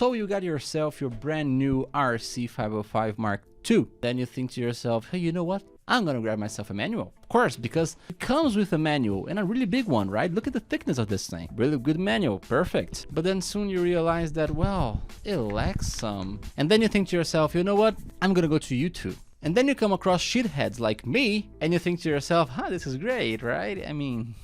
So you got yourself your brand new RC-505 Mark II. Then you think to yourself, hey, you know what? I'm gonna grab myself a manual. Of course, because it comes with a manual, and a really big one, right? Look at the thickness of this thing. Really good manual, perfect. But then soon you realize that, well, it lacks some. And then you think to yourself, you know what? I'm gonna go to YouTube. And then you come across shitheads like me, and you think to yourself, this is great, right? I mean,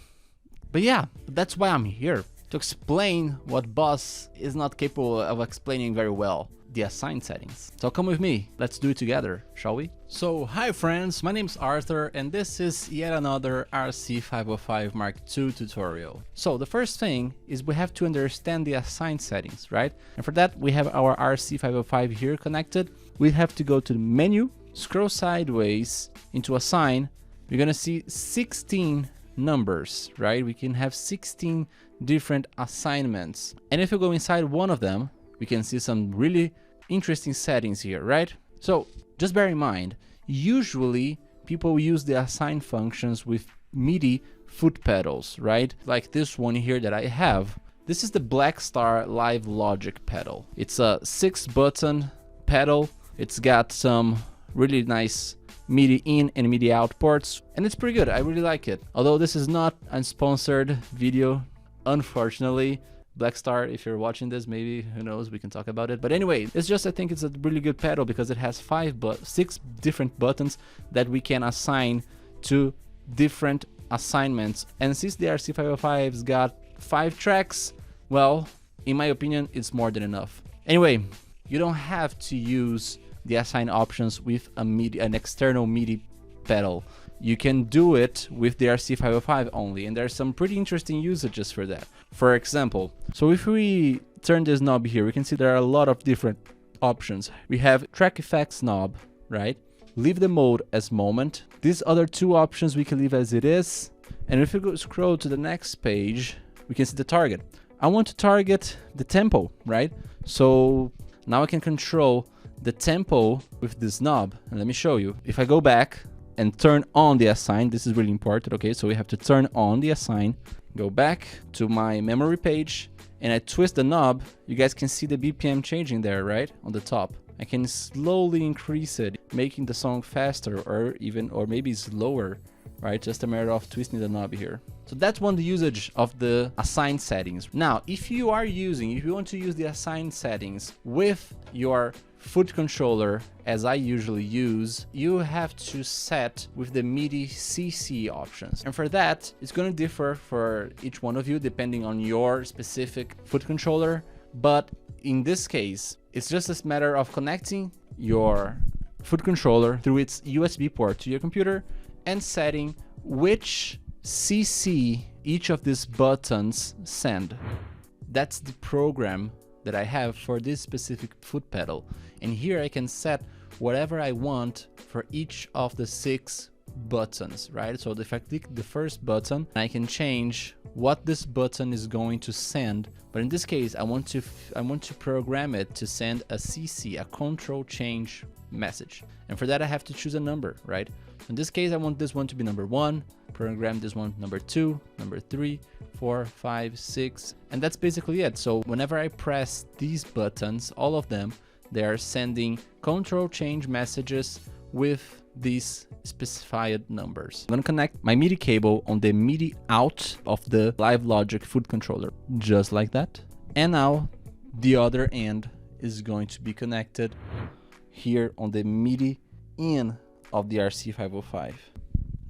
but yeah, that's why I'm here. To explain what Boss is not capable of explaining very well. The assign settings. So come with me, let's do it together, shall we? So hi friends, my name is Arthur and this is yet another RC-505 Mark II tutorial. So the first thing is we have to understand the assign settings, right? And for that we have our RC-505 here connected. We have to go to the menu, scroll sideways into assign. We're gonna see 16 numbers, right? We can have 16 different assignments. And if you go inside one of them, we can see some really interesting settings here, right? So just bear in mind, usually people use the assign functions with MIDI foot pedals, right? Like this one here that I have. This is the Black Star Live Logic pedal. It's a 6-button pedal. It's got some really nice MIDI in and MIDI out ports, and it's pretty good. I really like it. Although this is not a sponsored video, unfortunately. Black Star, if you're watching this, maybe, who knows, we can talk about it. But anyway, it's just, I think it's a really good pedal because it has 6 different buttons that we can assign to different assignments. And since the RC-505's got 5 tracks, well, in my opinion, it's more than enough. Anyway, you don't have to use the assign options with an external MIDI pedal. You can do it with the RC-505 only, and there's some pretty interesting usages for that. For example, so if we turn this knob here, we can see there are a lot of different options. We have track effects knob, right? Leave the mode as moment. These other 2 options we can leave as it is. And if we go scroll to the next page, we can see the target. I want to target the tempo, right? So now I can control the tempo with this knob. And let me show you. If I go back and turn on the assign, this is really important, okay? So we have to turn on the assign, go back to my memory page, and I twist the knob. You guys can see the BPM changing there, right? On the top. I can slowly increase it, making the song faster or maybe slower, right? Just a matter of twisting the knob here. So that's one usage of the assign settings. Now, if you want to use the assign settings with your foot controller, as I usually use, you have to set with the MIDI CC options. And for that, it's going to differ for each one of you depending on your specific foot controller. But in this case, it's just a matter of connecting your foot controller through its USB port to your computer and setting which CC each of these buttons send. That's the program that I have for this specific foot pedal. And here I can set whatever I want for each of the 6 buttons, right? So if I click the first button, I can change what this button is going to send. But in this case, I want to program it to send a CC, a control change message. And for that, I have to choose a number, right? In this case, I want this one to be number 1, program this one number 2, number 3, 4, 5, 6, and that's basically it. So whenever I press these buttons, all of them, they are sending control change messages with these specified numbers. I'm gonna connect my MIDI cable on the MIDI out of the Live Logic foot controller, just like that. And now the other end is going to be connected here on the MIDI in of the RC-505,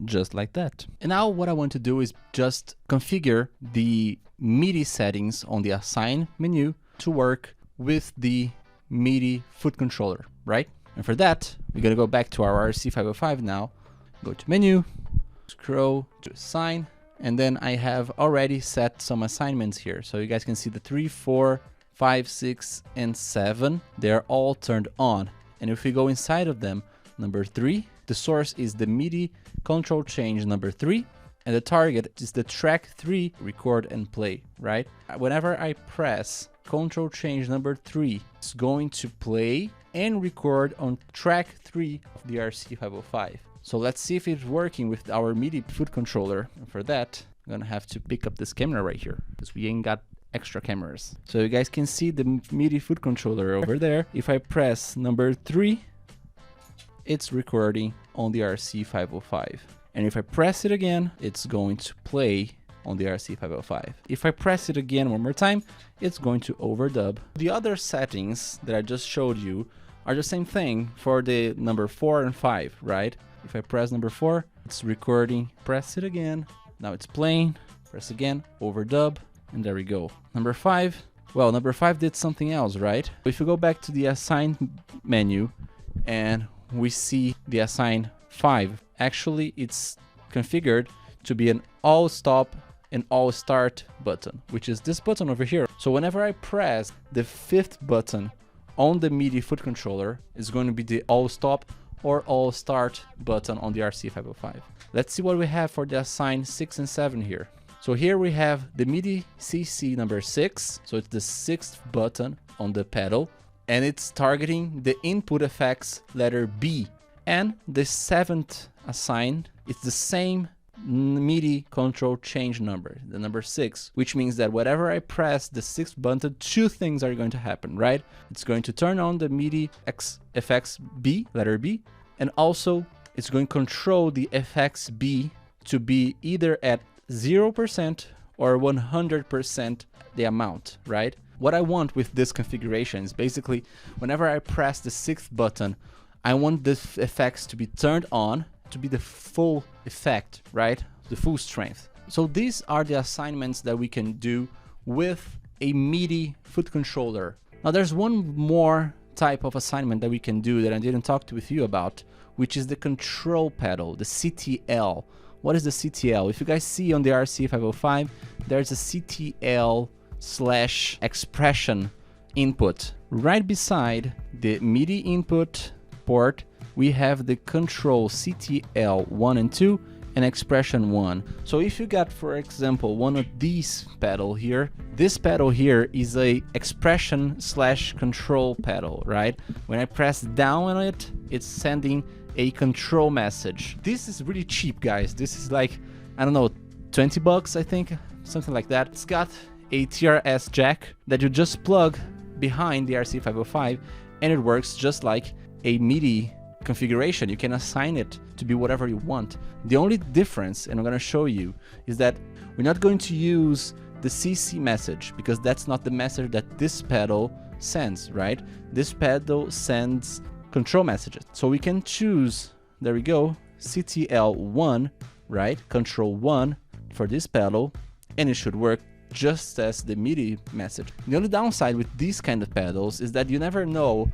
just like that. And now what I want to do is just configure the MIDI settings on the assign menu to work with the MIDI foot controller, right? And for that, we're gonna go back to our RC-505 now, go to menu, scroll to assign, and then I have already set some assignments here. So you guys can see the 3, 4, 5, 6, and 7, they're all turned on. And if we go inside of them, number 3, the source is the MIDI control change number 3, and the target is the track 3 record and play, right? Whenever I press control change number 3, it's going to play and record on track 3 of the RC-505. So let's see if it's working with our MIDI foot controller. And for that, I'm gonna have to pick up this camera right here because we ain't got extra cameras. So you guys can see the MIDI foot controller over there. If I press number 3, it's recording on the RC-505. And if I press it again, it's going to play on the RC-505. If I press it again one more time, it's going to overdub. The other settings that I just showed you are the same thing for the number 4 and 5, right? If I press number 4, it's recording, press it again, now it's playing, press again, overdub, and there we go. Number 5, well, number 5 did something else, right? If you go back to the assign menu and we see the assign 5, actually it's configured to be an all stop and all start button, which is this button over here. So whenever I press the 5th button on the MIDI foot controller, it's going to be the all stop or all start button on the RC-505. Let's see what we have for the assign 6 and 7 here. So here we have the MIDI CC number 6, so it's the 6th button on the pedal, and it's targeting the input effects letter B. And the 7th assign, it's the same MIDI control change number, the number 6, which means that whenever I press the 6th button, 2 things are going to happen, right? It's going to turn on the MIDI effects B, letter B, and also it's going to control the effects B to be either at 0% or 100% the amount, right? What I want with this configuration is basically whenever I press the 6th button, I want the effects to be turned on to be the full effect, right? The full strength. So these are the assignments that we can do with a MIDI foot controller. Now there's one more type of assignment that we can do that I didn't talk with you about, which is the control pedal, the CTL. What is the CTL? If you guys see on the RC-505, there's a CTL/expression input. Right beside the MIDI input port, we have the control CTL 1 and 2 and expression 1. So if you got, for example, one of these pedal here, this pedal here is a expression/control pedal, right? When I press down on it, it's sending a control message. This is really cheap, guys. This is like, I don't know, 20 bucks, I think, something like that. It's got a TRS jack that you just plug behind the RC-505, and it works just like a MIDI configuration. You can assign it to be whatever you want. The only difference, and I'm going to show you, is that we're not going to use the CC message because that's not the message that this pedal sends, right? This pedal sends control messages. So we can choose, there we go, CTL1, right? Control 1 for this pedal, and it should work just as the MIDI message. The only downside with these kind of pedals is that you never know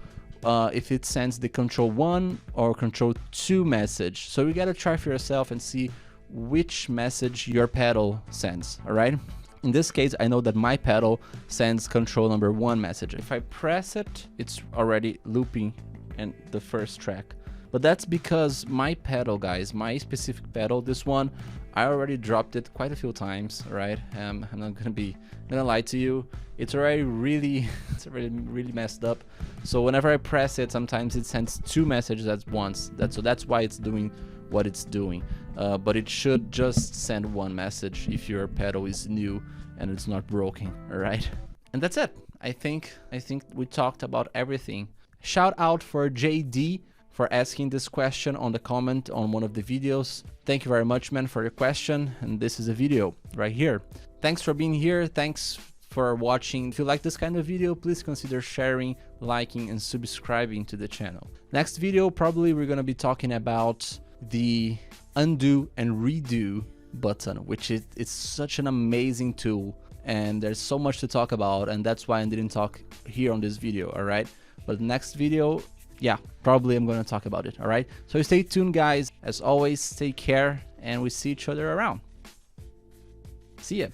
if it sends the control 1 or control 2 message. So you gotta try for yourself and see which message your pedal sends, all right? In this case, I know that my pedal sends control number 1 message. If I press it, it's already looping in the first track. But that's because my pedal, guys, my specific pedal, this one, I already dropped it quite a few times, right? I'm not gonna lie to you. It's already really messed up. So whenever I press it, sometimes it sends 2 messages at once. So that's why it's doing what it's doing. But it should just send 1 message if your pedal is new and it's not broken, all right? And that's it. I think we talked about everything. Shout out for JD for asking this question on the comment on one of the videos. Thank you very much, man, for your question. And this is a video right here. Thanks for being here. Thanks for watching. If you like this kind of video, please consider sharing, liking, and subscribing to the channel. Next video, probably we're gonna be talking about the undo and redo button, which it's such an amazing tool. And there's so much to talk about, and that's why I didn't talk here on this video, all right? But next video, yeah, probably I'm going to talk about it, all right? So stay tuned, guys. As always, take care, and we see each other around. See ya.